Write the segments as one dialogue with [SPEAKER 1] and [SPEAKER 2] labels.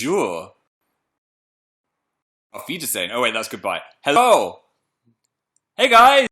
[SPEAKER 1] bonjour. Auf Wiedersehen. Oh wait, that's goodbye. Hello. Hey guys.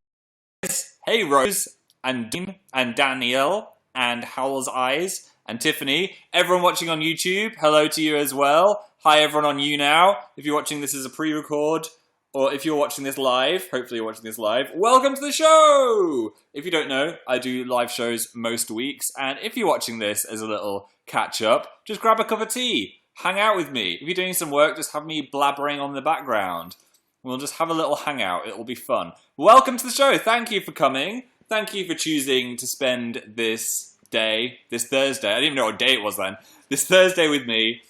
[SPEAKER 1] Hey Rose and Dean and Danielle and Howell's Eyes and Tiffany. Everyone watching on YouTube, hello to you as well. Hi everyone on YouNow. If you're watching this as a pre-record, or if you're watching this live, hopefully you're watching this live, welcome to the show! If you don't know, I do live shows most weeks, and if you're watching this as a little catch-up, just grab a cup of tea, hang out with me. If you're doing some work, just have me blabbering on the background. We'll just have a little hangout, it'll be fun. Welcome to the show, thank you for coming. Thank you for choosing to spend this day, this Thursday, I didn't even know what day it was then, this Thursday with me,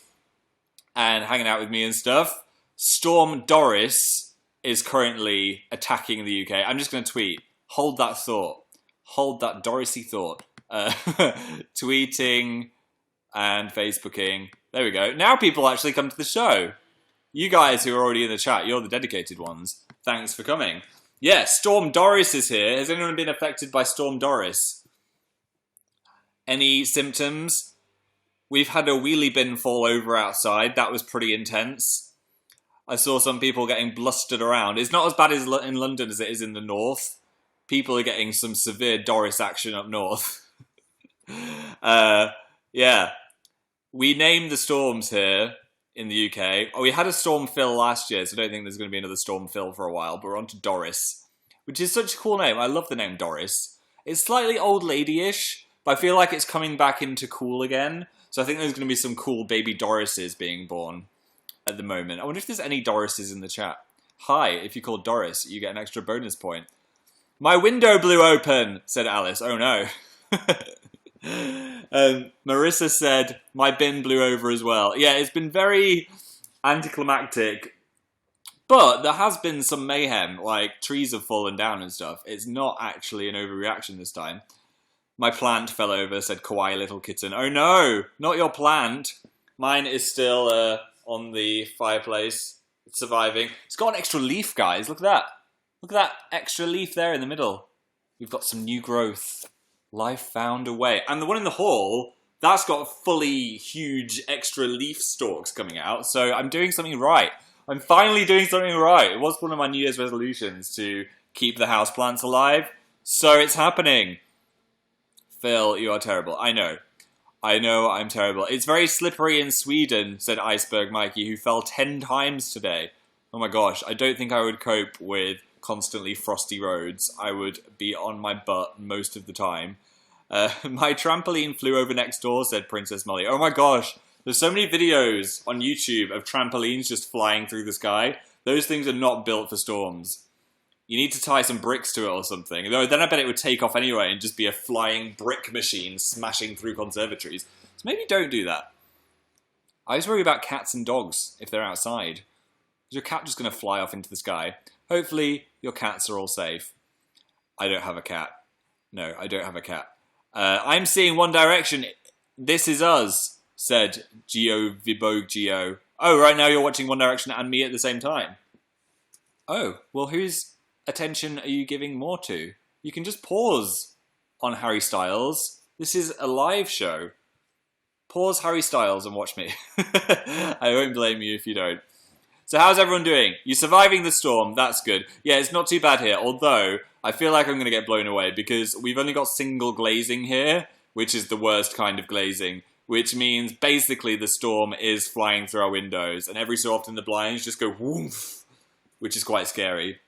[SPEAKER 1] and hanging out with me and stuff. Storm Doris is currently attacking the UK. I'm just going to tweet. Hold that thought. Hold that Dorisy thought. Tweeting and Facebooking. There we go. Now people actually come to the show. You guys who are already in the chat, you're the dedicated ones. Thanks for coming. Yeah, Storm Doris is here. Has anyone been affected by Storm Doris? Any symptoms? We've had a wheelie bin fall over outside. That was pretty intense. I saw some people getting blustered around. It's not as bad as in London as it is in the north. People are getting some severe Doris action up north. Yeah. We named the storms here in the UK. Oh, we had a Storm Phil last year, so I don't think there's going to be another Storm Phil for a while, but we're on to Doris, which is such a cool name. I love the name Doris. It's slightly old lady-ish, but I feel like it's coming back into cool again. So I think there's going to be some cool baby Dorises being born at the moment. I wonder if there's any Dorises in the chat. Hi, if you call Doris, you get an extra bonus point. My window blew open, said Alice. Oh no. Marissa said, my bin blew over as well. Yeah, it's been very anticlimactic. But there has been some mayhem, like trees have fallen down and stuff. It's not actually an overreaction this time. My plant fell over, said kawaii little kitten. Oh no, not your plant. Mine is still on the fireplace. It's surviving. It's got an extra leaf, guys. Look at that. Look at that extra leaf there in the middle. We've got some new growth. Life found a way. And the one in the hall, that's got fully huge extra leaf stalks coming out. So I'm doing something right. I'm finally doing something right. It was one of my New Year's resolutions to keep the houseplants alive. So it's happening. Phil, you are terrible. I know. I know I'm terrible. It's very slippery in Sweden, said Iceberg Mikey, who fell 10 times today. Oh my gosh, I don't think I would cope with constantly frosty roads. I would be on my butt most of the time. My trampoline flew over next door, said Princess Molly. Oh my gosh, there's so many videos on YouTube of trampolines just flying through the sky. Those things are not built for storms. You need to tie some bricks to it or something. Though then I bet it would take off anyway and just be a flying brick machine smashing through conservatories. So maybe don't do that. I always worry about cats and dogs if they're outside. Is your cat just going to fly off into the sky? Hopefully your cats are all safe. I don't have a cat. No, I don't have a cat. I'm seeing One Direction. This is us, said Geo Vibog Geo. Oh, right now you're watching One Direction and me at the same time. Oh, well whose attention are you giving more to? You can just pause on Harry Styles. This is a live show. Pause Harry Styles and watch me. I won't blame you if you don't. So how's everyone doing? You're surviving the storm, that's good. Yeah, it's not too bad here, although I feel like I'm going to get blown away because we've only got single glazing here, which is the worst kind of glazing, which means basically the storm is flying through our windows, and every so often the blinds just go woof, which is quite scary.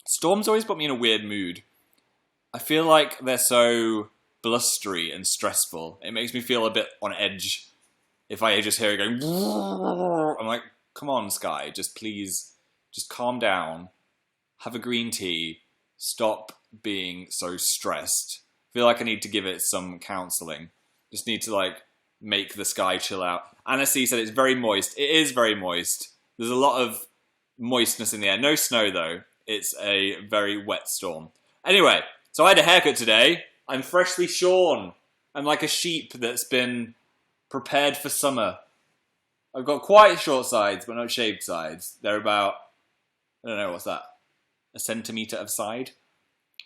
[SPEAKER 1] Storms always put me in a weird mood. I feel like they're so blustery and stressful. It makes me feel a bit on edge. If I just hear it going, I'm like, come on, Sky, just please, just calm down. Have a green tea. Stop being so stressed. I feel like I need to give it some counselling. Just need to, like, make the sky chill out. Anna C said it's very moist. It is very moist. There's a lot of moistness in the air. No snow, though. It's a very wet storm. Anyway, so I had a haircut today. I'm freshly shorn. I'm like a sheep that's been prepared for summer. I've got quite short sides, but not shaved sides. They're about, I don't know, what's that? A centimetre of side?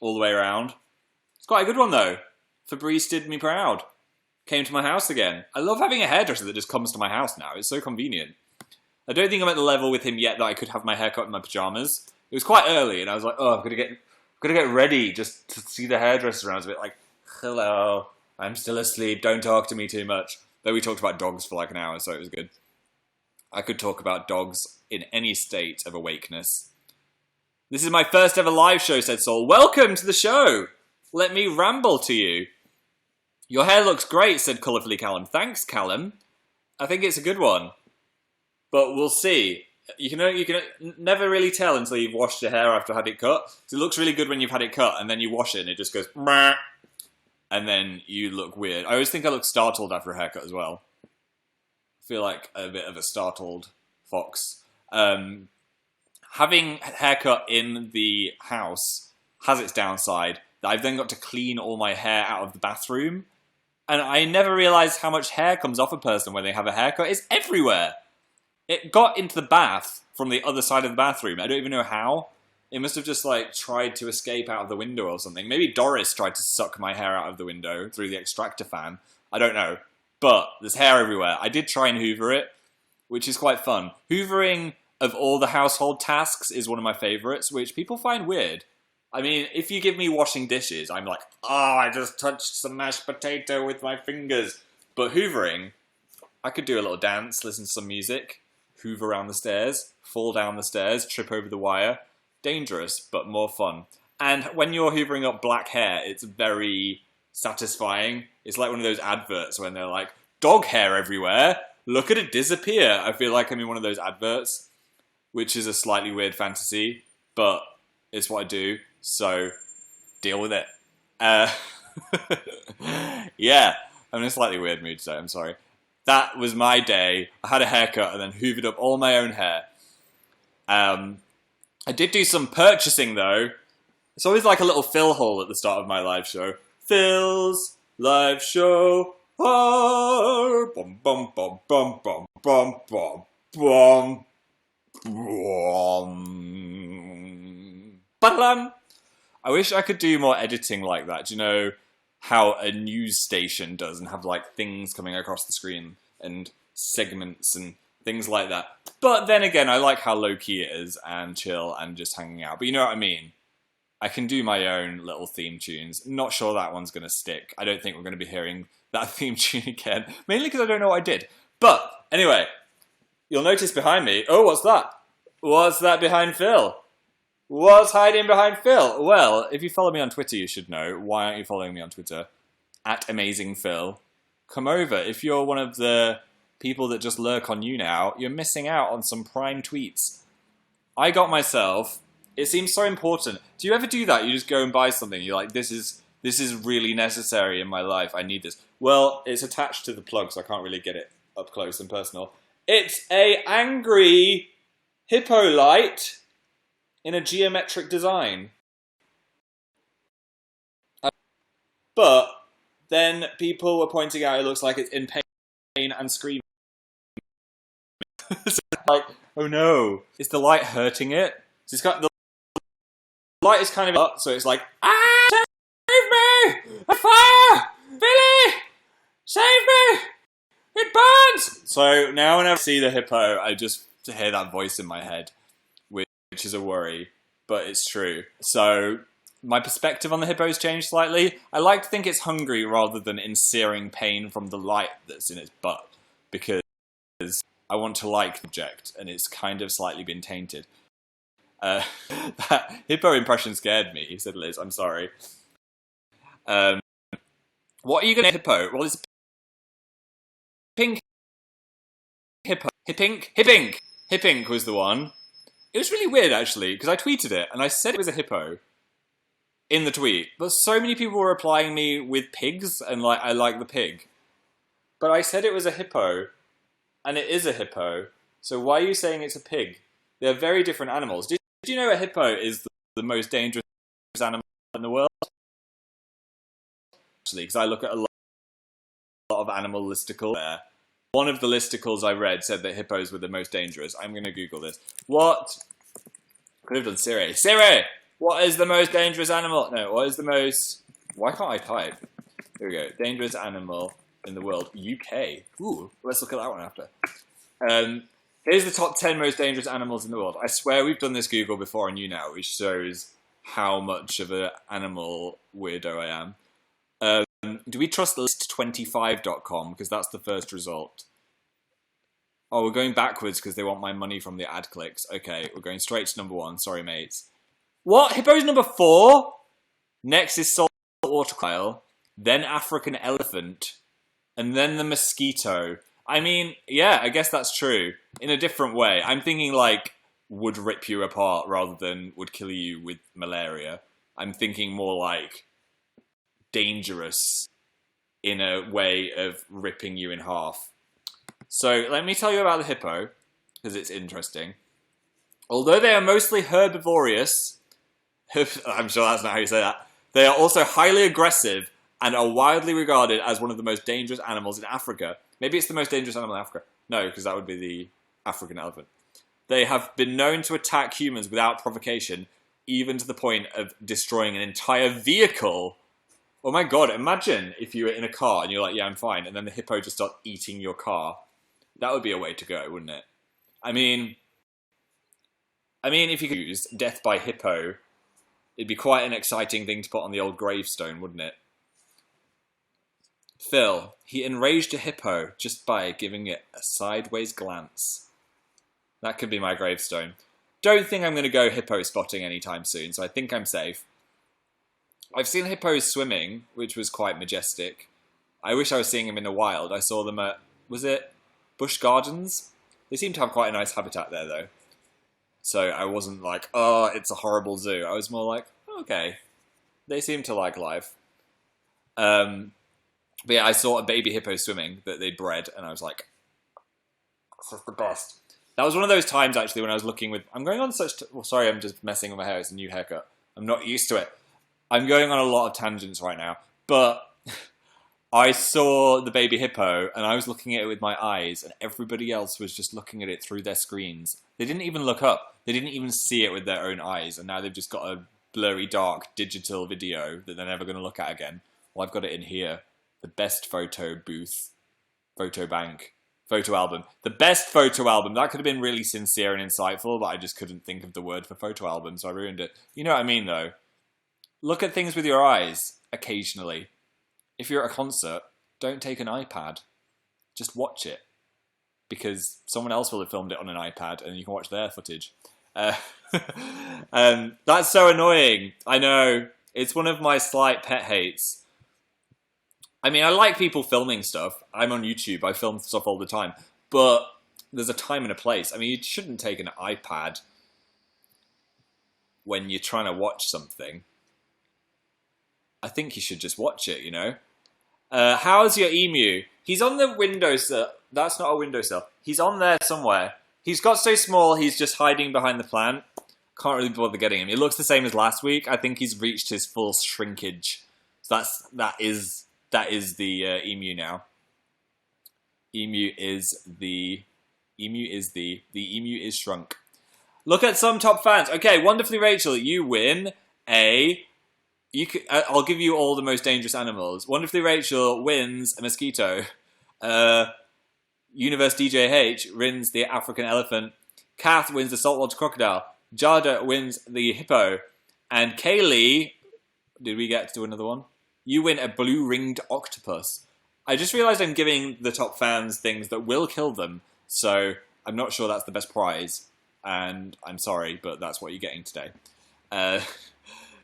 [SPEAKER 1] All the way around. It's quite a good one, though. Fabrice did me proud. came to my house again. I love having a hairdresser that just comes to my house now. It's so convenient. I don't think I'm at the level with him yet that I could have my hair cut in my pajamas. It was quite early, and I was like, oh, I'm gonna get ready just to see the hairdresser. And I was a bit like, hello, I'm still asleep. Don't talk to me too much. Though we talked about dogs for like an hour, so it was good. I could talk about dogs in any state of awakeness. This is my first ever live show, said Saul. Welcome to the show. Let me ramble to you. Your hair looks great, said Colourfully Callum. Thanks, Callum. I think it's a good one. But we'll see. You can never really tell until you've washed your hair after had it cut. So it looks really good when you've had it cut, and then you wash it and it just goes meh, and then you look weird. I always think I look startled after a haircut as well. I feel like a bit of a startled fox. Having a haircut in the house has its downside. That I've then got to clean all my hair out of the bathroom. And I never realised how much hair comes off a person when they have a haircut. It's everywhere. It got into the bath from the other side of the bathroom. I don't even know how. It must have just like tried to escape out of the window or something. Maybe Doris tried to suck my hair out of the window through the extractor fan. I don't know. But there's hair everywhere. I did try and hoover it, which is quite fun. Hoovering of all the household tasks is one of my favourites, which people find weird. I mean, if you give me washing dishes, I'm like, oh, I just touched some mashed potato with my fingers. But hoovering, I could do a little dance, listen to some music, hoover around the stairs, fall down the stairs, trip over the wire. Dangerous, but more fun. And when you're hoovering up black hair, it's very satisfying. It's like one of those adverts when they're like, dog hair everywhere, look at it disappear. I feel like I'm in one of those adverts, which is a slightly weird fantasy, but it's what I do. So, deal with it. Yeah, I'm in a slightly weird mood today, I'm sorry. That was my day. I had a haircut and then hoovered up all my own hair. I did do some purchasing, though. It's always like a little Phil haul at the start of my live show. Phil's live show. Oh, bum, bum, bum, bum, bum, bum, bum, bum, bum. Ba-dum. I wish I could do more editing like that. Do you know how a news station does and have like things coming across the screen and segments and things like that? But then again, I like how low-key it is and chill and just hanging out. But you know what I mean? I can do my own little theme tunes. Not sure that one's going to stick. I don't think we're going to be hearing that theme tune again. Mainly because I don't know what I did. But anyway, you'll notice behind me... Oh, what's that? What's that behind Phil? What's hiding behind Phil? Well, if you follow me on Twitter, you should know. Why aren't you following me on Twitter? @AmazingPhil. Come over. If you're one of the people that just lurk on you now, you're missing out on some prime tweets. I got myself... It seems so important. Do you ever do that? You just go and buy something. You're like, this is really necessary in my life. I need this. Well, it's attached to the plug, so I can't really get it up close and personal. It's a angry hippo light in a geometric design. But then people were pointing out it looks like it's in pain and screaming. So like, oh no, is the light hurting it? So it's got the light is kind of up, so it's like, ah, save me! A fire! Billy! Save me! It burns! So now when I see the hippo, I just hear that voice in my head, which is a worry, but it's true. So my perspective on the hippo's changed slightly. I like to think it's hungry rather than in searing pain from the light that's in its butt, because I want to like the object, and it's kind of slightly been tainted. That hippo impression scared me, said Liz. I'm sorry. What are you going to hippo? Well, it's pink hippo. Hippink was the one. It was really weird, actually, because I tweeted it, and I said it was a hippo in the tweet. But so many people were replying me with pigs, and like, I like the pig. But I said it was a hippo, and it is a hippo. So why are you saying it's a pig? They're very different animals. Did you know a hippo is the most dangerous animal in the world? Actually, because I look at a lot of animal listicles there. One of the listicles I read said that hippos were the most dangerous. I'm going to Google this. What? Could have done Siri. Siri! What is the most dangerous animal? No, what is the most... Why can't I type? Here we go. Dangerous animal in the world. UK. Ooh, let's look at that one after. Here's the top 10 most dangerous animals in the world. I swear we've done this Google before on you now, which shows how much of an animal weirdo I am. Do we trust list25.com? Because that's the first result. Oh, we're going backwards because they want my money from the ad clicks. Okay, we're going straight to number 1. Sorry, mates. What? Hippo's number 4? Next is saltwater crocodile, then African elephant, and then the mosquito. I mean, yeah, I guess that's true. In a different way. I'm thinking like would rip you apart rather than would kill you with malaria. I'm thinking more like dangerous in a way of ripping you in half. So let me tell you about the hippo, because it's interesting. Although they are mostly herbivorous, I'm sure that's not how you say that, they are also highly aggressive and are widely regarded as one of the most dangerous animals in Africa. Maybe it's the most dangerous animal in Africa. No, because that would be the African elephant. They have been known to attack humans without provocation, even to the point of destroying an entire vehicle. Oh my god, imagine if you were in a car and you're like, yeah, I'm fine, and then the hippo just starts eating your car. That would be a way to go, wouldn't it? I mean, if you could use death by hippo, it'd be quite an exciting thing to put on the old gravestone, wouldn't it? Phil, he enraged a hippo just by giving it a sideways glance. That could be my gravestone. Don't think I'm going to go hippo spotting anytime soon, so I think I'm safe. I've seen hippos swimming, which was quite majestic. I wish I was seeing them in the wild. I saw them at, was it Busch Gardens? They seem to have quite a nice habitat there, though. So I wasn't like, oh, it's a horrible zoo. I was more like, okay, they seem to like life. But yeah, I saw a baby hippo swimming that they bred, and I was like, this is the best. That was one of those times, actually, when I was looking with... I'm going on such... Well, sorry, I'm just messing with my hair. It's a new haircut. I'm not used to it. I'm going on a lot of tangents right now. But I saw the baby hippo, and I was looking at it with my eyes, and everybody else was just looking at it through their screens. They didn't even look up. They didn't even see it with their own eyes, and now they've just got a blurry, dark, digital video that they're never going to look at again. Well, I've got it in here. The best photo booth, photo bank, photo album. The best photo album. That could have been really sincere and insightful, but I just couldn't think of the word for photo album, so I ruined it. You know what I mean, though? Look at things with your eyes, occasionally. If you're at a concert, don't take an iPad. Just watch it. Because someone else will have filmed it on an iPad, and you can watch their footage. That's so annoying. I know. It's one of my slight pet hates. I mean, I like people filming stuff. I'm on YouTube. I film stuff all the time. But there's a time and a place. I mean, you shouldn't take an iPad when you're trying to watch something. I think you should just watch it, you know? How's your emu? He's on the windowsill. That's not a windowsill. He's on there somewhere. He's got so small, he's just hiding behind the plant. Can't really bother getting him. He looks the same as last week. I think he's reached his full shrinkage. So that is the emu now. The emu is shrunk. Look at some top fans. Okay, Wonderfully Rachel, you win a... I'll give you all the most dangerous animals. Wonderfully Rachel wins a mosquito. Universe DJH wins the African elephant. Kath wins the saltwater crocodile. Jada wins the hippo. And Kaylee, did we get to another one? You win a blue-ringed octopus. I just realised I'm giving the top fans things that will kill them, so I'm not sure that's the best prize. And I'm sorry, but that's what you're getting today.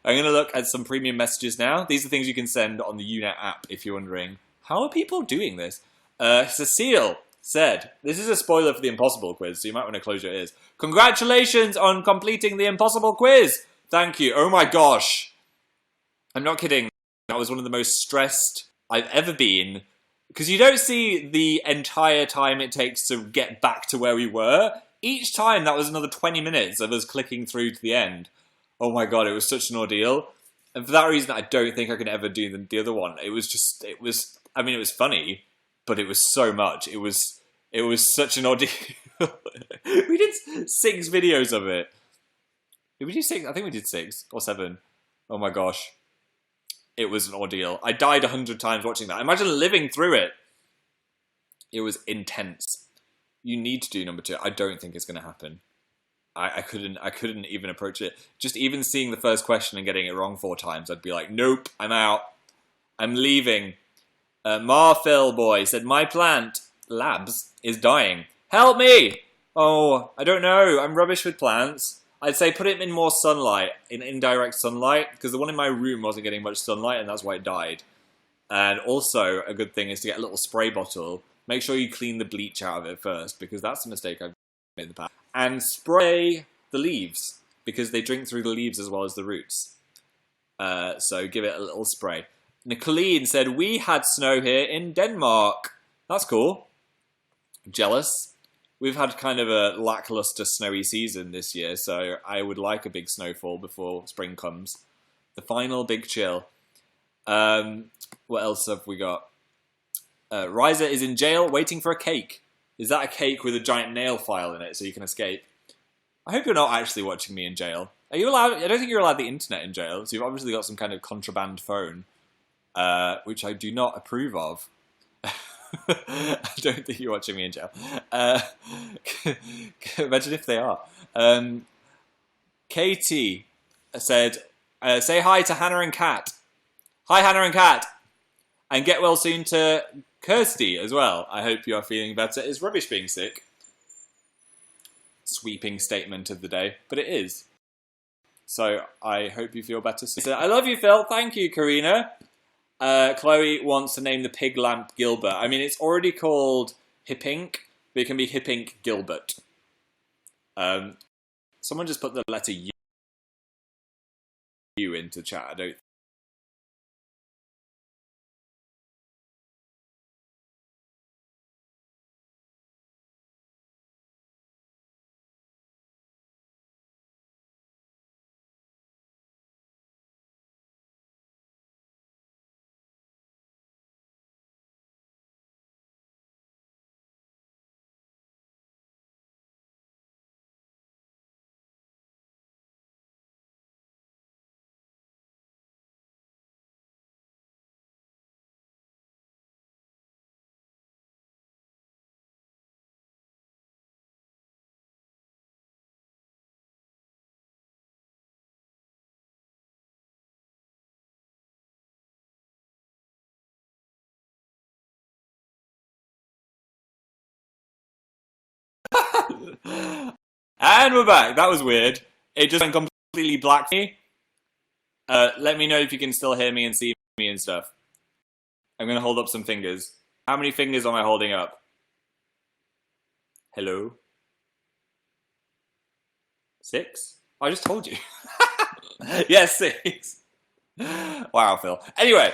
[SPEAKER 1] I'm going to look at some premium messages now. These are things you can send on the UNET app if you're wondering, how are people doing this? Cecile said, this is a spoiler for the Impossible quiz, so you might want to close your ears. Congratulations on completing the Impossible quiz! Thank you. Oh my gosh. I'm not kidding. That was one of the most stressed I've ever been. Because you don't see the entire time it takes to get back to where we were. Each time that was another 20 minutes of us clicking through to the end. Oh my god, it was such an ordeal. And for that reason, I don't think I could ever do the other one. It was funny, but it was so much. It was such an ordeal. We did 6 videos of it. Did we do 6? I think we did 6 or 7. Oh my gosh. It was an ordeal. I died 100 times watching that. Imagine living through it. It was intense. You need to do number 2. I don't think it's going to happen. I couldn't even approach it. Just even seeing the first question and getting it wrong 4 times, I'd be like, nope, I'm out. I'm leaving. Phil boy said, my plant, labs, is dying. Help me! Oh, I don't know. I'm rubbish with plants. I'd say put it in more sunlight, in indirect sunlight, because the one in my room wasn't getting much sunlight, and that's why it died. And also, a good thing is to get a little spray bottle. Make sure you clean the bleach out of it first, because that's a mistake I've made in the past. And spray the leaves, because they drink through the leaves as well as the roots. So give it a little spray. Nicolene said, we had snow here in Denmark. That's cool. Jealous. We've had kind of a lackluster snowy season this year, so I would like a big snowfall before spring comes. The final big chill. What else have we got? Riza is in jail waiting for a cake. Is that a cake with a giant nail file in it so you can escape? I hope you're not actually watching me in jail. Are you allowed? I don't think you're allowed the internet in jail, so you've obviously got some kind of contraband phone, which I do not approve of. I don't think you're watching me in jail. Imagine if they are. Katie said, say hi to Hannah and Kat. Hi, Hannah and Kat. And get well soon to Kirsty as well. I hope you are feeling better. It's rubbish being sick. Sweeping statement of the day, but it is. So I hope you feel better soon. I love you, Phil. Thank you, Karina. Chloe wants to name the pig lamp Gilbert. I mean, it's already called Hippink, but it can be Hippink Gilbert. Someone just put the letter U into chat. I don't. And we're back. That was weird. It just went completely black for me. Let me know if you can still hear me and see me and stuff. I'm going to hold up some fingers. How many fingers am I holding up? Hello? 6? I just told you. Yes, 6. Wow, Phil. Anyway,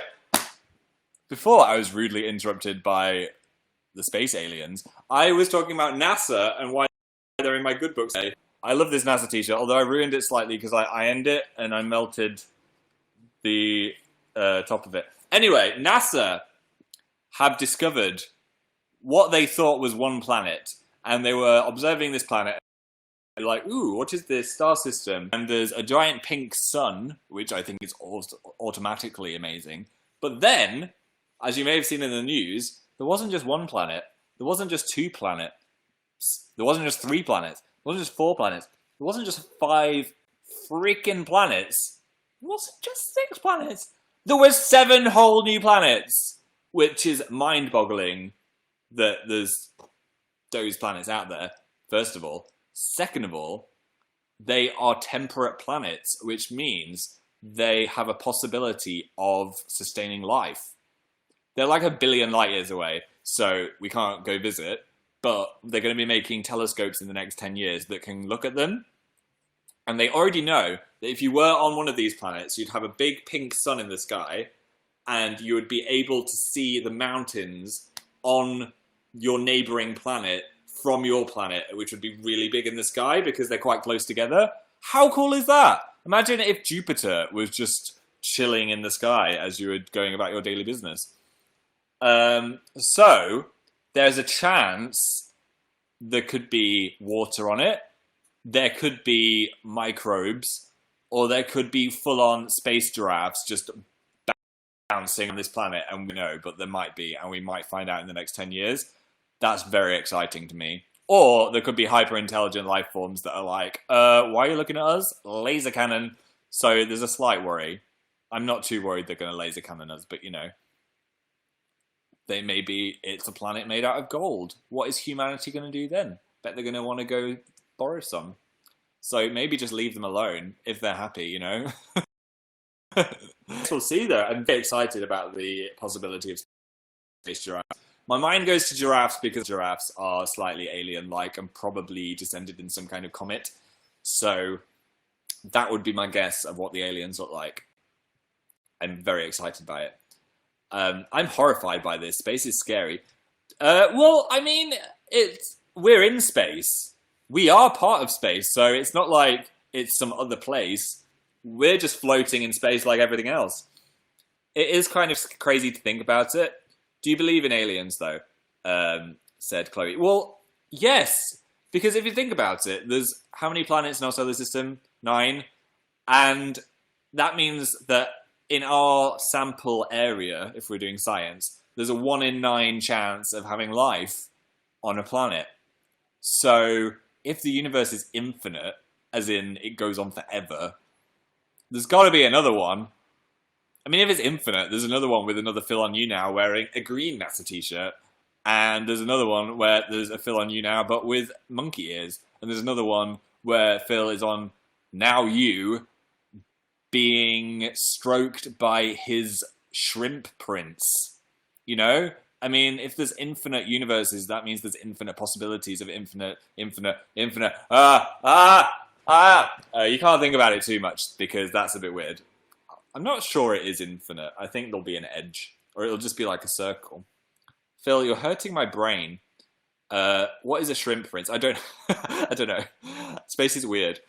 [SPEAKER 1] before I was rudely interrupted by the space aliens, I was talking about NASA and why they're in my good books. I love this NASA t-shirt, although I ruined it slightly because I ironed it and I melted the top of it. Anyway, NASA have discovered what they thought was one planet, and they were observing this planet. They're like, ooh, what is this star system? And there's a giant pink sun, which I think is automatically amazing. But then, as you may have seen in the news, there wasn't just one planet. There wasn't just 2 planets. There wasn't just 3 planets. There wasn't just 4 planets. There wasn't just 5 freaking planets. There wasn't just 6 planets. There was 7 whole new planets, which is mind-boggling that there's those planets out there, first of all. Second of all, they are temperate planets, which means they have a possibility of sustaining life. They're like 1 billion light years away, so we can't go visit, but they're going to be making telescopes in the next 10 years that can look at them. And they already know that if you were on one of these planets, you'd have a big pink sun in the sky, and you would be able to see the mountains on your neighboring planet from your planet, which would be really big in the sky because they're quite close together. How cool is that? Imagine if Jupiter was just chilling in the sky as you were going about your daily business. So there's a chance there could be water on it, there could be microbes, or there could be full-on space giraffes just bouncing on this planet, and we know, but there might be, and we might find out in the next 10 years. That's very exciting to me. Or there could be hyper-intelligent life forms that are like, why are you looking at us? Laser cannon. So there's a slight worry. I'm not too worried they're going to laser cannon us, but you know. It's a planet made out of gold. What is humanity going to do then? Bet they're going to want to go borrow some. So maybe just leave them alone if they're happy, you know? We'll see though. I'm very excited about the possibility of space giraffes. My mind goes to giraffes because giraffes are slightly alien-like and probably descended in some kind of comet. So that would be my guess of what the aliens look like. I'm very excited by it. I'm horrified by this. Space is scary. Well, I mean, we're in space. We are part of space, so it's not like it's some other place. We're just floating in space like everything else. It is kind of crazy to think about it. Do you believe in aliens, though? Said Chloe. Well, yes. Because if you think about it, there's how many planets in our solar system? 9. And that means that in our sample area, if we're doing science, there's a 1 in 9 chance of having life on a planet. So if the universe is infinite, as in it goes on forever, there's got to be another one. I mean, if it's infinite, there's another one with another Phil on You Now wearing a green NASA t-shirt. And there's another one where there's a Phil on You Now, but with monkey ears. And there's another one where Phil is on Now You, being stroked by his shrimp prince. You know? I mean, if there's infinite universes, that means there's infinite possibilities of infinite. You can't think about it too much because that's a bit weird. I'm not sure it is infinite. I think there'll be an edge. Or it'll just be like a circle. Phil, you're hurting my brain. What is a shrimp prince? I don't I don't know. Space is weird.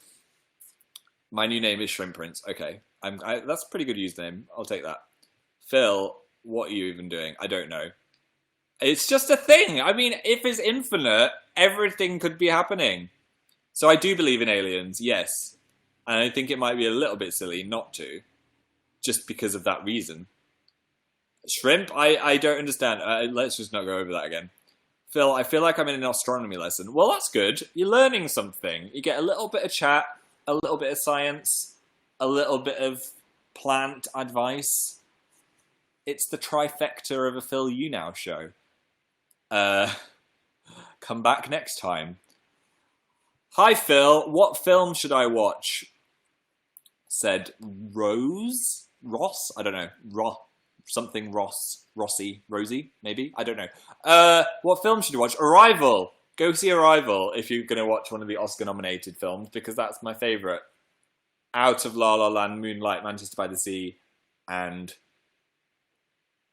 [SPEAKER 1] My new name is Shrimp Prince. Okay. That's a pretty good username. I'll take that. Phil, what are you even doing? I don't know. It's just a thing. I mean, if it's infinite, everything could be happening. So I do believe in aliens, yes. And I think it might be a little bit silly not to. Just because of that reason. Shrimp? I don't understand. Let's just not go over that again. Phil, I feel like I'm in an astronomy lesson. Well, that's good. You're learning something. You get a little bit of chat, a little bit of science, a little bit of plant advice. It's the trifecta of a Phil You Now show. Come back next time. Hi, Phil. What film should I watch? Said Ross? I don't know. Rossi, Rosie, maybe? I don't know. What film should you watch? Arrival! Go see Arrival if you're going to watch one of the Oscar-nominated films, because that's my favourite. Out of La La Land, Moonlight, Manchester by the Sea, and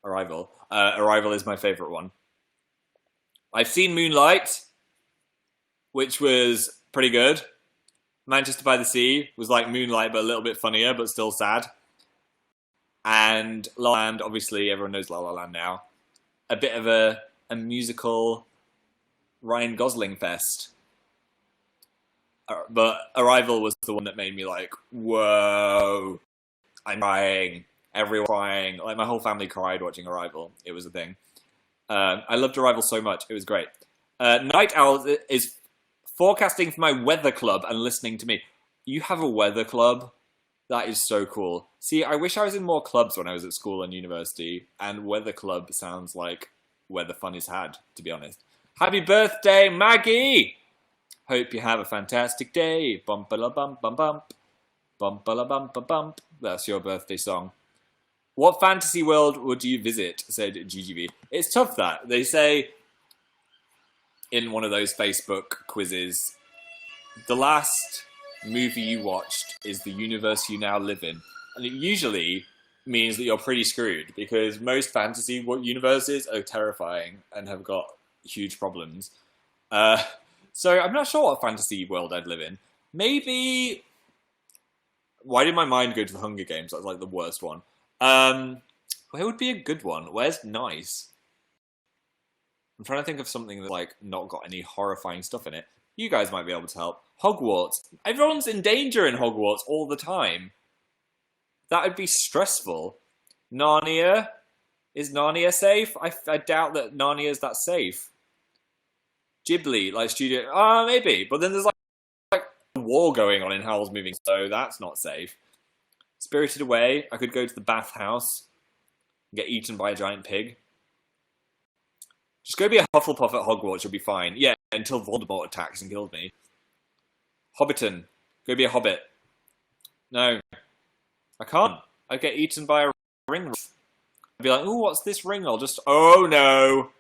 [SPEAKER 1] Arrival. Arrival is my favourite one. I've seen Moonlight, which was pretty good. Manchester by the Sea was like Moonlight, but a little bit funnier, but still sad. And La La Land, obviously, everyone knows La La Land now. A bit of a musical Ryan Gosling fest. But Arrival was the one that made me like, whoa, I'm crying. Everyone crying. Like, my whole family cried watching Arrival. It was a thing. I loved Arrival so much. It was great. Night Owl is forecasting for my weather club and listening to me. You have a weather club? That is so cool. See, I wish I was in more clubs when I was at school and university, and weather club sounds like where the fun is had, to be honest. Happy birthday, Maggie! Hope you have a fantastic day. Bump-a-la-bump-bump-bump. Bump-a-la-bump-a-bump. That's your birthday song. What fantasy world would you visit? Said GGB. It's tough, that. They say in one of those Facebook quizzes, the last movie you watched is the universe you now live in. And it usually means that you're pretty screwed, because most fantasy universes are terrifying and have got huge problems. So I'm not sure what fantasy world I'd live in. Maybe... Why did my mind go to the Hunger Games? That was like the worst one. Where would be a good one? Where's nice? I'm trying to think of something that's like not got any horrifying stuff in it. You guys might be able to help. Hogwarts. Everyone's in danger in Hogwarts all the time. That would be stressful. Narnia. Is Narnia safe? I doubt that Narnia is that safe. Ghibli, like studio. Maybe. But then there's like a war going on in Howl's Moving, so that's not safe. Spirited Away, I could go to the bathhouse, get eaten by a giant pig. Just go be a Hufflepuff at Hogwarts, you'll be fine. Yeah, until Voldemort attacks and kills me. Hobbiton, go be a hobbit. No, I can't. I'd get eaten by a ring. I'd be like, ooh, what's this ring? I'll just, oh no.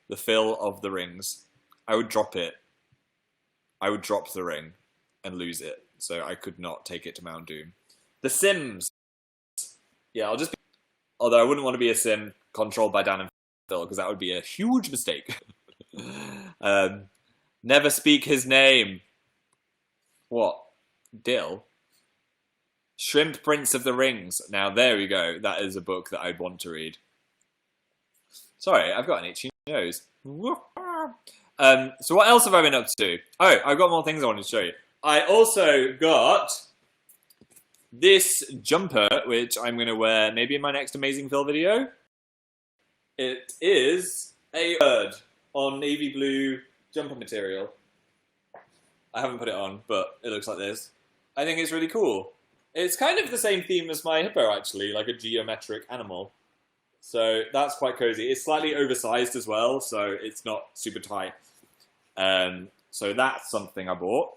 [SPEAKER 1] The Phil of the rings. I would drop it. I would drop the ring and lose it. So I could not take it to Mount Doom. The Sims. Yeah, I'll just be... Although I wouldn't want to be a Sim controlled by Dan and Phil, because that would be a huge mistake. Never speak his name. What? Dill? Shrimp Prince of the Rings. Now, there we go. That is a book that I'd want to read. Sorry, I've got an itchy nose. So what else have I been up to? Oh, I've got more things I wanted to show you. I also got this jumper, which I'm going to wear maybe in my next Amazing Phil video. It is a bird on navy blue jumper material. I haven't put it on, but it looks like this. I think it's really cool. It's kind of the same theme as my hippo, actually, like a geometric animal. So that's quite cozy. It's slightly oversized as well, so it's not super tight. So that's something I bought.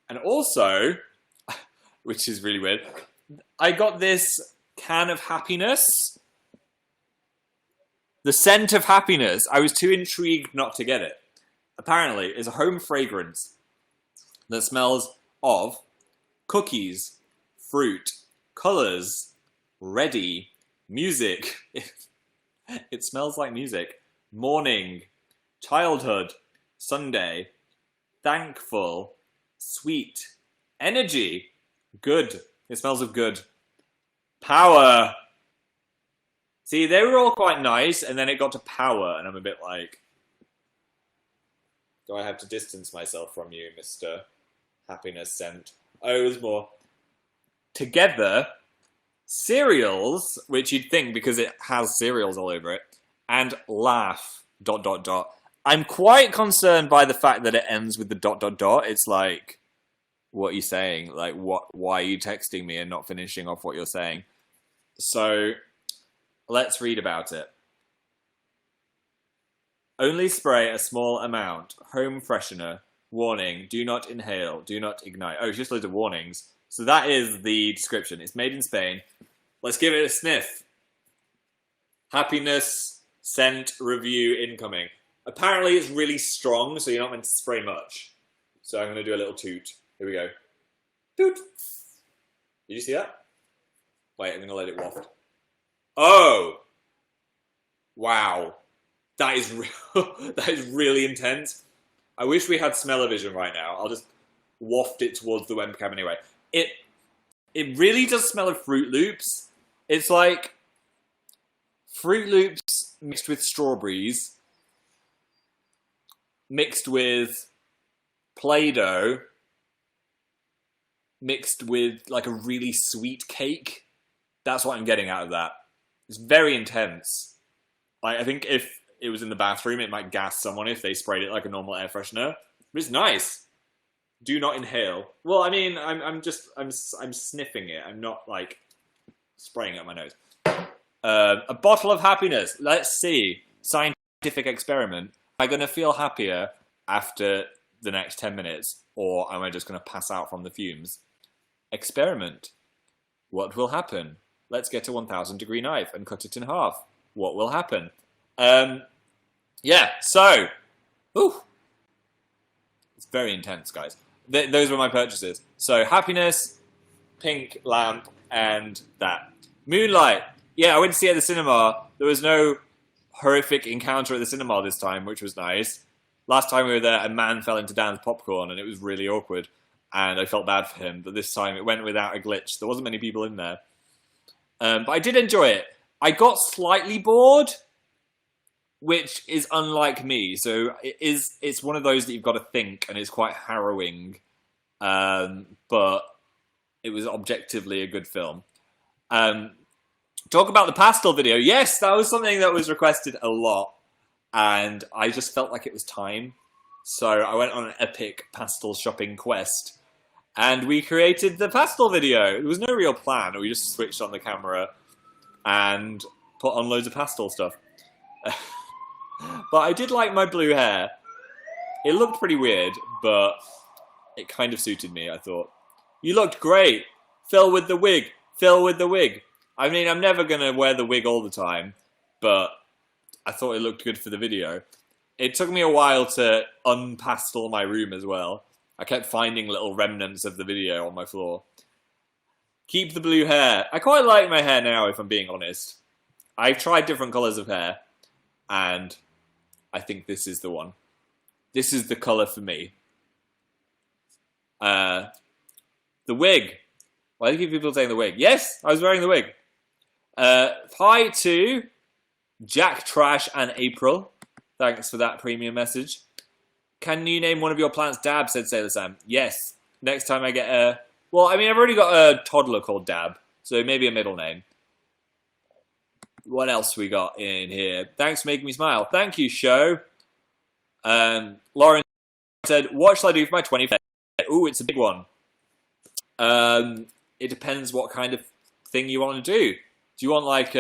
[SPEAKER 1] And also, which is really weird, I got this can of happiness. The scent of happiness. I was too intrigued not to get it. Apparently, it's a home fragrance that smells of cookies, fruit, colours, ready, music. It smells like music. Morning, childhood, Sunday, thankful, sweet, energy, good. It smells of good. Power. See, they were all quite nice, and then it got to power, and I'm a bit like, do I have to distance myself from you, Mr. Happiness Scent? Oh, there's more. Together, cereals, which you'd think because it has cereals all over it, and laugh, ... I'm quite concerned by the fact that it ends with the ... It's like, what are you saying? Like, why are you texting me and not finishing off what you're saying? So, let's read about it. Only spray a small amount. Home freshener. Warning, do not inhale, do not ignite. Oh, it's just loads of warnings. So that is the description. It's made in Spain. Let's give it a sniff. Happiness scent review incoming. Apparently it's really strong, so you're not meant to spray much. So I'm going to do a little toot. Here we go. Toot. Did you see that? Wait, I'm going to let it waft. Oh! Wow. That is that is really intense. I wish we had smell-o-vision right now. I'll just waft it towards the webcam anyway. It really does smell of Fruit Loops. It's like Fruit Loops mixed with strawberries, mixed with Play-Doh, mixed with like a really sweet cake. That's what I'm getting out of that. It's very intense. Like, I think if it was in the bathroom, it might gas someone if they sprayed it like a normal air freshener. But it's nice. Do not inhale. Well, I mean, I'm sniffing it. I'm not like spraying it on my nose. A bottle of happiness. Let's see. Scientific experiment. Am I going to feel happier after the next 10 minutes, or am I just going to pass out from the fumes? Experiment. What will happen? Let's get a 1,000 degree knife and cut it in half. What will happen? Yeah, so, ooh, it's very intense, guys. Those were my purchases. So, happiness, pink lamp, and that. Moonlight. Yeah, I went to see it at the cinema. There was no horrific encounter at the cinema this time, which was nice. Last time we were there, a man fell into Dan's popcorn, and it was really awkward. And I felt bad for him, but this time it went without a glitch. There wasn't many people in there. But I did enjoy it. I got slightly bored, which is unlike me. So it's one of those that you've got to think, and it's quite harrowing. But it was objectively a good film. Talk about the pastel video. Yes, that was something that was requested a lot, and I just felt like it was time. So I went on an epic pastel shopping quest, and we created the pastel video. There was no real plan. We just switched on the camera and put on loads of pastel stuff. But I did like my blue hair. It looked pretty weird, but it kind of suited me, I thought. You looked great. Phil with the wig. Phil with the wig. I mean, I'm never going to wear the wig all the time, but I thought it looked good for the video. It took me a while to unpastel my room as well. I kept finding little remnants of the video on my floor. Keep the blue hair. I quite like my hair now, if I'm being honest. I've tried different colours of hair, and I think this is the one. This is the colour for me. The wig. Why do you keep people saying the wig? Yes, I was wearing the wig. Hi to Jack Trash and April. Thanks for that premium message. Can you name one of your plants Dab, said Sailor Sam. Yes. Next time I get a... Well, I mean, I've already got a toddler called Dab, so maybe a middle name. What else we got in here? Thanks for making me smile. Thank you, show. Lauren said, what shall I do for my 25th? Ooh, it's a big one. It depends what kind of thing you want to do. Do you want like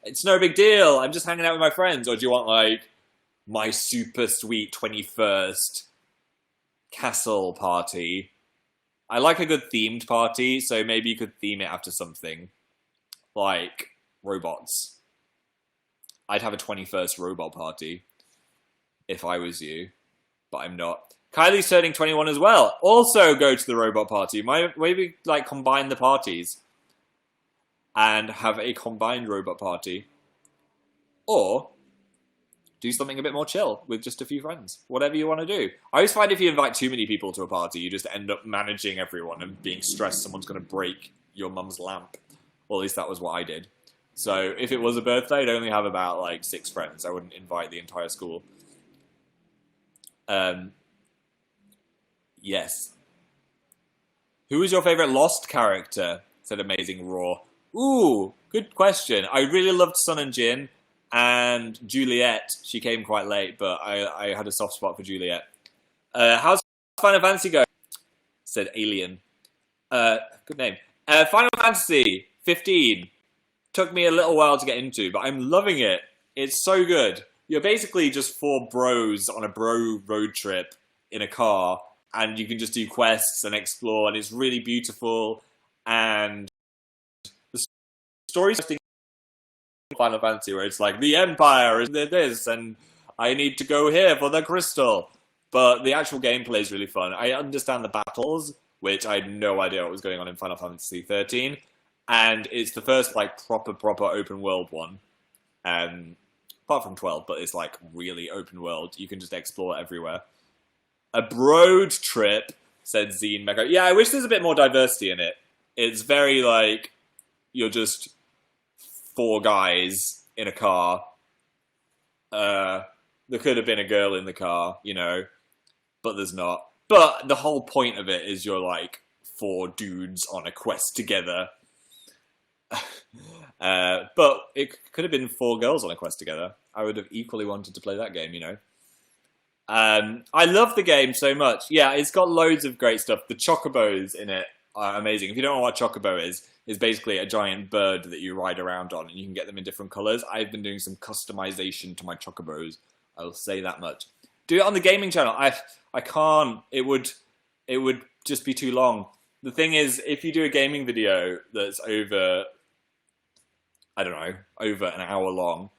[SPEAKER 1] it's no big deal, I'm just hanging out with my friends, or do you want like my super sweet 21st castle party? I like a good themed party, so maybe you could theme it after something like robots. I'd have a 21st robot party if I was you, but I'm not. Kylie's turning 21 as well. Also go to the robot party. Maybe like combine the parties and have a combined robot party. Or do something a bit more chill with just a few friends. Whatever you want to do. I always find if you invite too many people to a party, you just end up managing everyone and being stressed someone's going to break your mum's lamp. Well, at least that was what I did. So if it was a birthday, I'd only have about like 6 friends. I wouldn't invite the entire school. Yes. Who is your favourite Lost character? Said Amazing Raw. Ooh, good question. I really loved Sun and Jin and Juliet. She came quite late, but I had a soft spot for Juliet. How's Final Fantasy going? Said Alien. Good name. Final Fantasy 15. Took me a little while to get into, but I'm loving it. It's so good. You're basically just 4 bros on a bro road trip in a car, and you can just do quests and explore, and it's really beautiful, and the story's in Final Fantasy where it's like, the Empire is this, and I need to go here for the crystal. But the actual gameplay is really fun. I understand the battles, which I had no idea what was going on in Final Fantasy 13, and it's the first like proper open world one. Apart from 12, but it's like really open world. You can just explore everywhere. A broad trip, said Zine Mecha. Yeah, I wish there's a bit more diversity in it. It's very like, you're just 4 guys in a car. There could have been a girl in the car, you know, but there's not. But the whole point of it is you're like 4 dudes on a quest together. But it could have been 4 girls on a quest together. I would have equally wanted to play that game, you know. I love the game so much. Yeah, it's got loads of great stuff. The chocobos in it are amazing. If you don't know what a chocobo is basically a giant bird that you ride around on, and you can get them in different colours. I've been doing some customization to my chocobos. I'll say that much. Do it on the gaming channel. I can't. It would just be too long. The thing is, if you do a gaming video that's over, I don't know, over an hour long,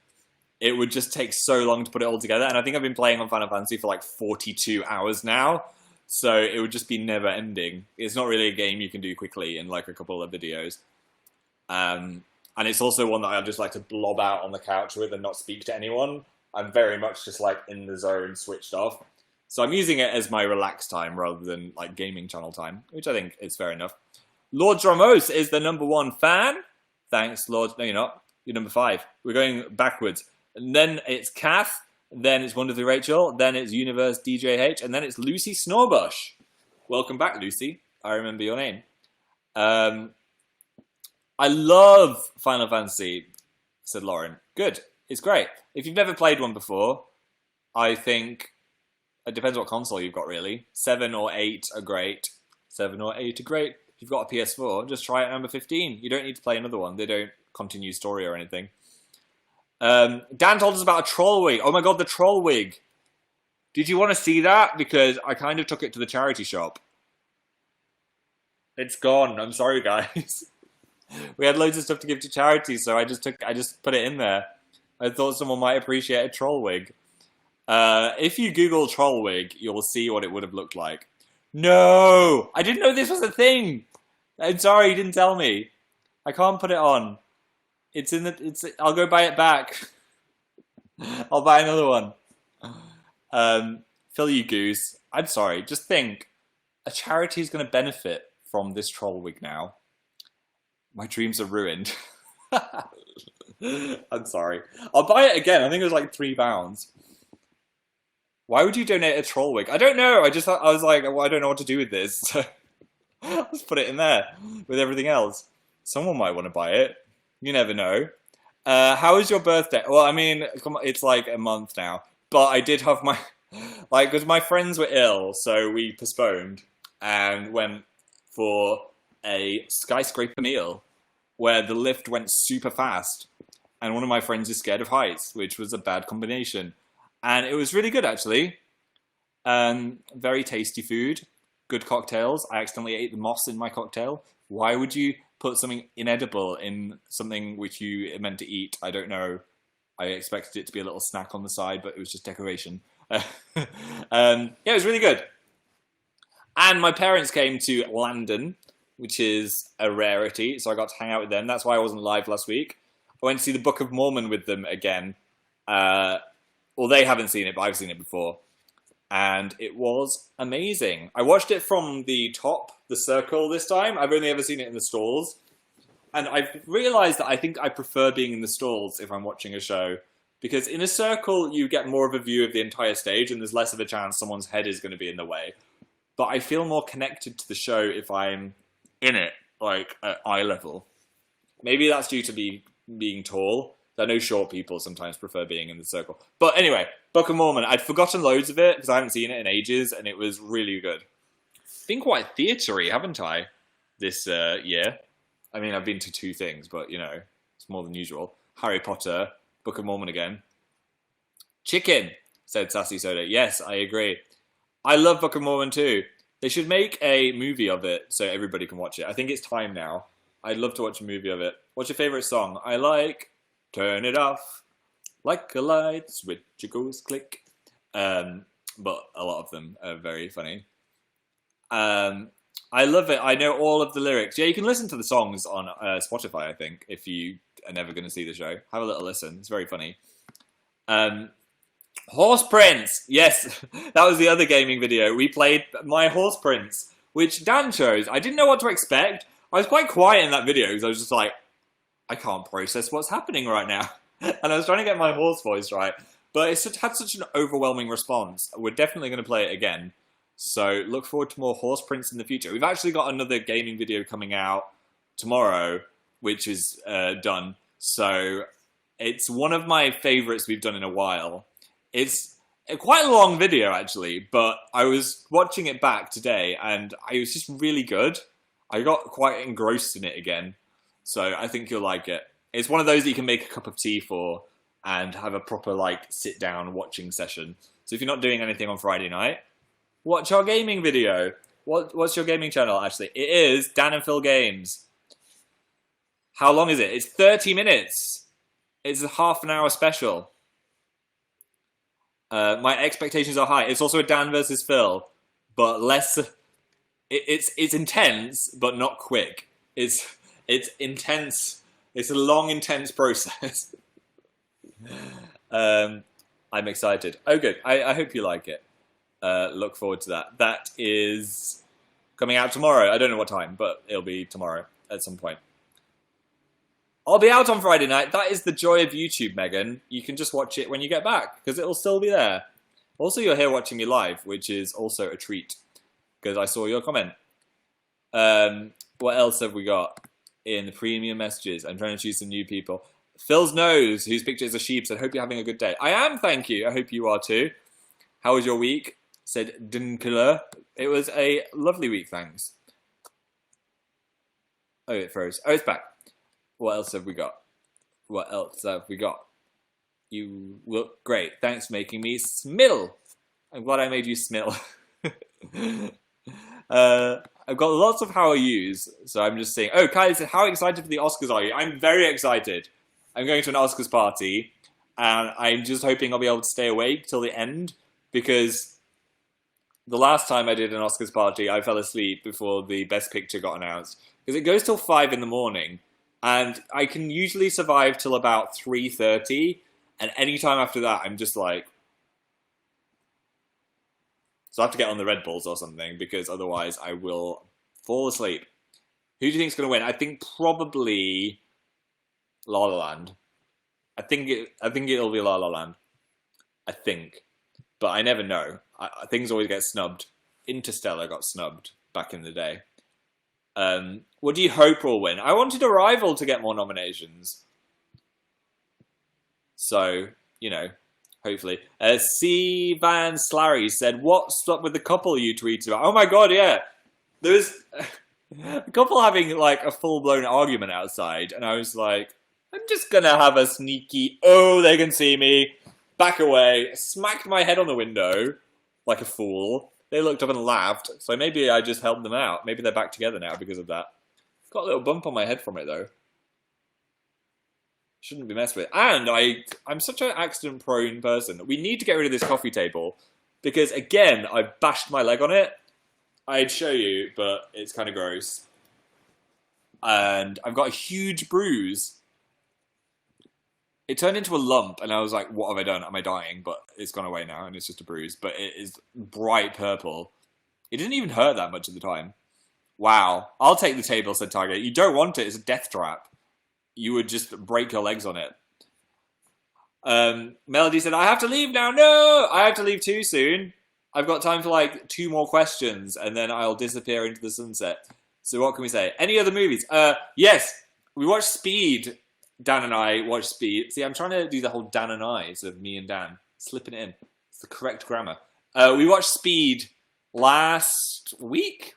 [SPEAKER 1] it would just take so long to put it all together. And I think I've been playing on Final Fantasy for like 42 hours now. So it would just be never ending. It's not really a game you can do quickly in like a couple of videos. And it's also one that I just like to blob out on the couch with and not speak to anyone. I'm very much just like in the zone, switched off. So I'm using it as my relaxed time rather than like gaming channel time, which I think is fair enough. Lord Dromos is the #1 fan. Thanks, Lord. No, you're not. You're number 5. We're going backwards. And then it's Kath. Then it's Wonderfully Rachel. Then it's Universe DJH. And then it's Lucy Snorbush. Welcome back, Lucy. I remember your name. I love Final Fantasy. said Lauren. Good. It's great. If you've never played one before, I think it depends what console you've got, really. 7 or 8 are great. 7 or 8 are great. If you've got a PS4, just try it at number 15. You don't need to play another one. They don't continue story or anything. Dan told us about a troll wig. Oh my god, the troll wig. Did you want to see that? Because I kind of took it to the charity shop. It's gone. I'm sorry, guys. We had loads of stuff to give to charity, so I just put it in there. I thought someone might appreciate a troll wig. If you Google troll wig, you'll see what it would have looked like. No! I didn't know this was a thing! I'm sorry, you didn't tell me. I can't put it on. I'll go buy it back. I'll buy another one. Phil, you goose. I'm sorry, just think. A charity is going to benefit from this troll wig now. My dreams are ruined. I'm sorry. I'll buy it again. I think it was like £3. Why would you donate a troll wig? I don't know. I was like, well, I don't know what to do with this. So I'll just put it in there with everything else. Someone might want to buy it. You never know. How was your birthday? Well, I mean, it's like a month now. But I did have because my friends were ill, so we postponed and went for a skyscraper meal where the lift went super fast. And one of my friends is scared of heights, which was a bad combination. And it was really good, actually. Very tasty food. Good cocktails. I accidentally ate the moss in my cocktail. Why would you put something inedible in something which you meant to eat? I don't know. I expected it to be a little snack on the side, but it was just decoration. Yeah, it was really good. And my parents came to London, which is a rarity, so I got to hang out with them. That's why I wasn't live last week. I went to see the Book of Mormon with them again. Well, they haven't seen it, but I've seen it before. And it was amazing. I watched it from the top, the circle this time. I've only ever seen it in the stalls. And I've realised that I think I prefer being in the stalls if I'm watching a show. Because in a circle, you get more of a view of the entire stage, and there's less of a chance someone's head is going to be in the way. But I feel more connected to the show if I'm in it, like at eye level. Maybe that's due to being tall. I know short people sometimes prefer being in the circle. But anyway, Book of Mormon. I'd forgotten loads of it because I haven't seen it in ages, and it was really good. Been quite theatre-y, haven't I, this year? I mean, I've been to 2 things, but, you know, it's more than usual. Harry Potter, Book of Mormon again. Chicken, said Sassy Soda. Yes, I agree. I love Book of Mormon too. They should make a movie of it so everybody can watch it. I think it's time now. I'd love to watch a movie of it. What's your favourite song? I like Turn It Off, like a light switch, it goes click. But a lot of them are very funny. I love it. I know all of the lyrics. Yeah, you can listen to the songs on Spotify, I think, if you are never going to see the show. Have a little listen. It's very funny. Horse Prince. Yes, that was the other gaming video. We played My Horse Prince, which Dan chose. I didn't know what to expect. I was quite quiet in that video because I was just like, I can't process what's happening right now. And I was trying to get my horse voice right. But it's had such an overwhelming response. We're definitely going to play it again. So look forward to more Horse Prince in the future. We've actually got another gaming video coming out tomorrow, which is done. So it's one of my favourites we've done in a while. It's quite a long video, actually, but I was watching it back today, and it was just really good. I got quite engrossed in it again. So I think you'll like it. It's one of those that you can make a cup of tea for and have a proper, like, sit-down watching session. So if you're not doing anything on Friday night, watch our gaming video. What's your gaming channel, actually? It is Dan and Phil Games. How long is it? It's 30 minutes. It's a half an hour special. My expectations are high. It's also a Dan versus Phil, but less... It's intense, but not quick. It's intense. It's a long, intense process. I'm excited. Oh, good. I hope you like it. Look forward to that. That is coming out tomorrow. I don't know what time, but it'll be tomorrow at some point. I'll be out on Friday night. That is the joy of YouTube, Megan. You can just watch it when you get back, because it'll still be there. Also, you're here watching me live, which is also a treat, because I saw your comment. What else have we got in the premium messages? I'm trying to choose some new people. Phil's nose, whose picture is a sheep, said, hope you're having a good day. I am, thank you. I hope you are too. How was your week? Said Dinkler. It was a lovely week, thanks. Oh, it froze. Oh, it's back. What else have we got? What else have we got? You look great. Thanks for making me smill. I'm glad I made you smill. I've got lots of how are yous, so I'm just saying. Oh, Kylie said, how excited for the Oscars are you? I'm very excited. I'm going to an Oscars party, and I'm just hoping I'll be able to stay awake till the end, because the last time I did an Oscars party, I fell asleep before the Best Picture got announced, because it goes till 5 in the morning, and I can usually survive till about 3:30, and any time after that, I'm just like... So I have to get on the Red Bulls or something, because otherwise I will fall asleep. Who do you think is going to win? I think probably La La Land. I think it'll be La La Land. I think. But I never know. Things always get snubbed. Interstellar got snubbed back in the day. What do you hope will win? I wanted Arrival to get more nominations. So, you know, hopefully. C. Van Slarry said, what's up with the couple you tweeted about? Oh my god, yeah. There was a couple having like a full-blown argument outside, and I was like, I'm just gonna have a sneaky, oh, they can see me, back away, smacked my head on the window like a fool. They looked up and laughed, so maybe I just helped them out. Maybe they're back together now because of that. Got a little bump on my head from it, though. Shouldn't be messed with. And I'm such an accident-prone person. We need to get rid of this coffee table, because, again, I bashed my leg on it. I'd show you, but it's kind of gross. And I've got a huge bruise. It turned into a lump, and I was like, what have I done? Am I dying? But it's gone away now, and it's just a bruise. But it is bright purple. It didn't even hurt that much at the time. Wow. I'll take the table, said Tiger. You don't want it. It's a death trap. You would just break your legs on it. Melody said, I have to leave now. No! I have to leave too soon. I've got time for like 2 more questions, and then I'll disappear into the sunset. So what can we say? Any other movies? Yes. We watched Speed. Dan and I watched Speed. See, I'm trying to do the whole Dan and I's of me and Dan. Slipping it in. It's the correct grammar. We watched Speed last week.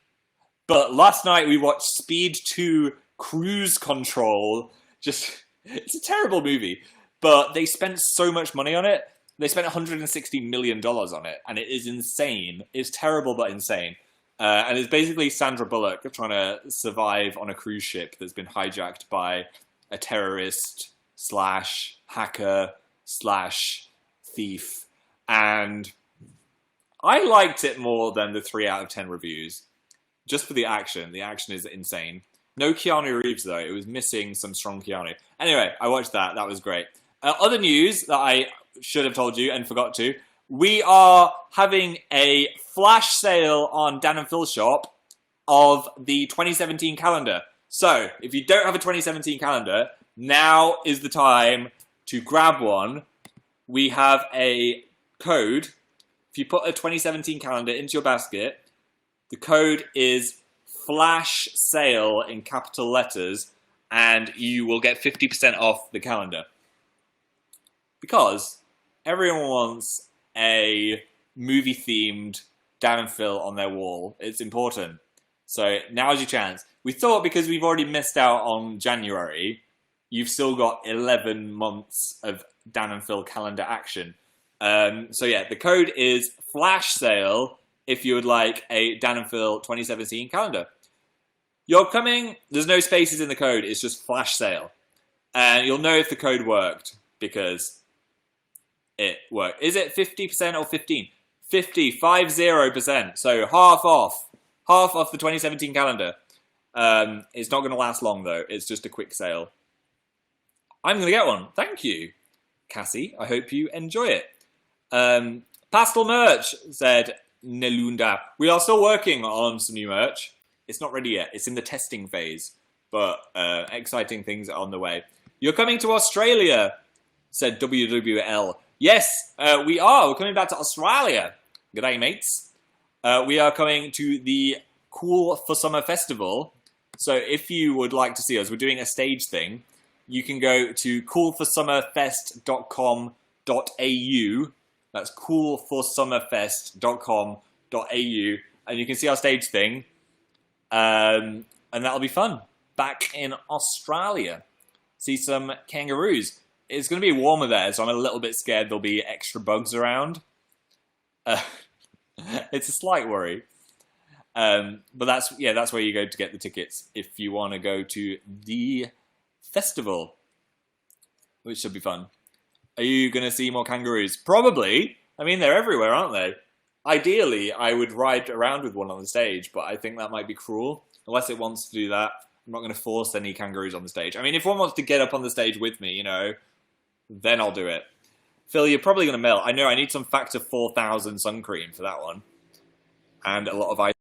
[SPEAKER 1] But last night we watched Speed 2 Cruise Control. It's a terrible movie. But they spent so much money on it. They spent $160 million on it. And it is insane. It's terrible but insane. And it's basically Sandra Bullock trying to survive on a cruise ship that's been hijacked by a terrorist / hacker / thief. And I liked it more than the 3 out of 10 reviews. Just for the action. The action is insane. No Keanu Reeves, though. It was missing some strong Keanu. Anyway, I watched that. That was great. Other news that I should have told you and forgot to. We are having a flash sale on Dan and Phil shop of the 2017 calendar. So, if you don't have a 2017 calendar, now is the time to grab one. We have a code. If you put a 2017 calendar into your basket, the code is flash sale in capital letters, and you will get 50% off the calendar. Because everyone wants a movie-themed Dan and Phil on their wall. It's important. So now's your chance. We thought because we've already missed out on January, you've still got 11 months of Dan and Phil calendar action. So yeah, the code is flash sale if you would like a Dan and Phil 2017 calendar. You're coming, there's no spaces in the code, it's just flash sale. And you'll know if the code worked because it worked. Is it 50% or 15? 50%. So half off the 2017 calendar. It's not going to last long though. It's just a quick sale. I'm going to get one. Thank you, Cassie. I hope you enjoy it. Pastel merch, said Nelunda. We are still working on some new merch. It's not ready yet. It's in the testing phase. But exciting things are on the way. You're coming to Australia, said WWL. Yes, we are. We're coming back to Australia. G'day, mates. We are coming to the Cool for Summer Festival. So if you would like to see us, we're doing a stage thing. you can go to coolforsummerfest.com.au. That's coolforsummerfest.com.au, and you can see our stage thing, and that'll be fun. Back in Australia, see some kangaroos. It's going to be warmer there, so I'm a little bit scared there'll be extra bugs around. It's a slight worry. But that's where you go to get the tickets if you want to go to the festival, which should be fun. Are you going to see more kangaroos? Probably. I mean, they're everywhere, aren't they? Ideally, I would ride around with one on the stage, but I think that might be cruel. Unless it wants to do that, I'm not going to force any kangaroos on the stage. I mean, if one wants to get up on the stage with me, then I'll do it. Phil, you're probably going to melt. I know, I need some Factor 4000 sun cream for that one. And a lot of ice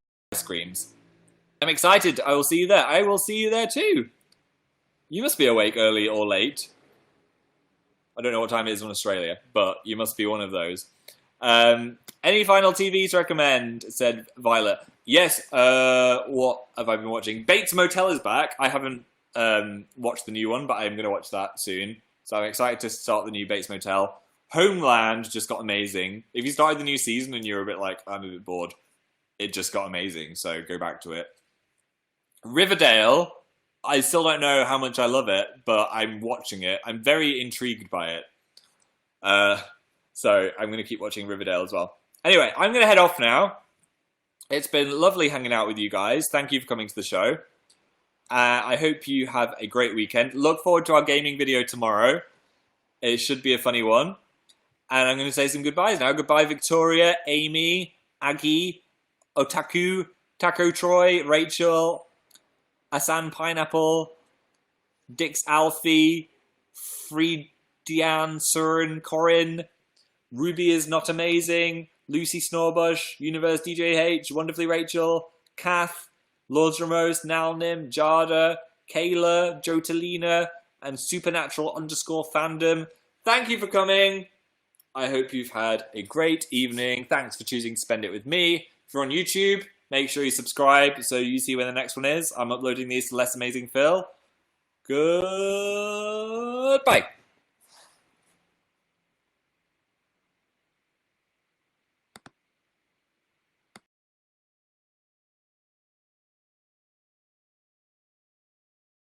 [SPEAKER 1] creams. I'm excited. I will see you there. I will see you there too. You must be awake early or late. I don't know what time it is in Australia, but you must be one of those. Any final TV to recommend? Said Violet. Yes, what have I been watching? Bates Motel is back. I haven't watched the new one, but I'm going to watch that soon. So I'm excited to start the new Bates Motel. Homeland just got amazing. If you started the new season and you're a bit like, I'm a bit bored, it just got amazing, so go back to it. Riverdale, I still don't know how much I love it, but I'm watching it. I'm very intrigued by it. So I'm going to keep watching Riverdale as well. Anyway, I'm going to head off now. It's been lovely hanging out with you guys. Thank you for coming to the show. I hope you have a great weekend. Look forward to our gaming video tomorrow. It should be a funny one. And I'm going to say some goodbyes now. Goodbye, Victoria, Amy, Aggie, Otaku, Taco Troy, Rachel, Asan Pineapple, Dix Alfie, Friedian, Surin, Corin, Ruby is Not Amazing, Lucy Snorbush, Universe DJH, Wonderfully Rachel, Kath, Lords Ramos, Nalnim, Jada, Kayla, Jotalina, and Supernatural_fandom. Thank you for coming. I hope you've had a great evening. Thanks for choosing to spend it with me. If you're on YouTube, make sure you subscribe so you see when the next one is. I'm uploading these to LessAmazingPhil. Goodbye.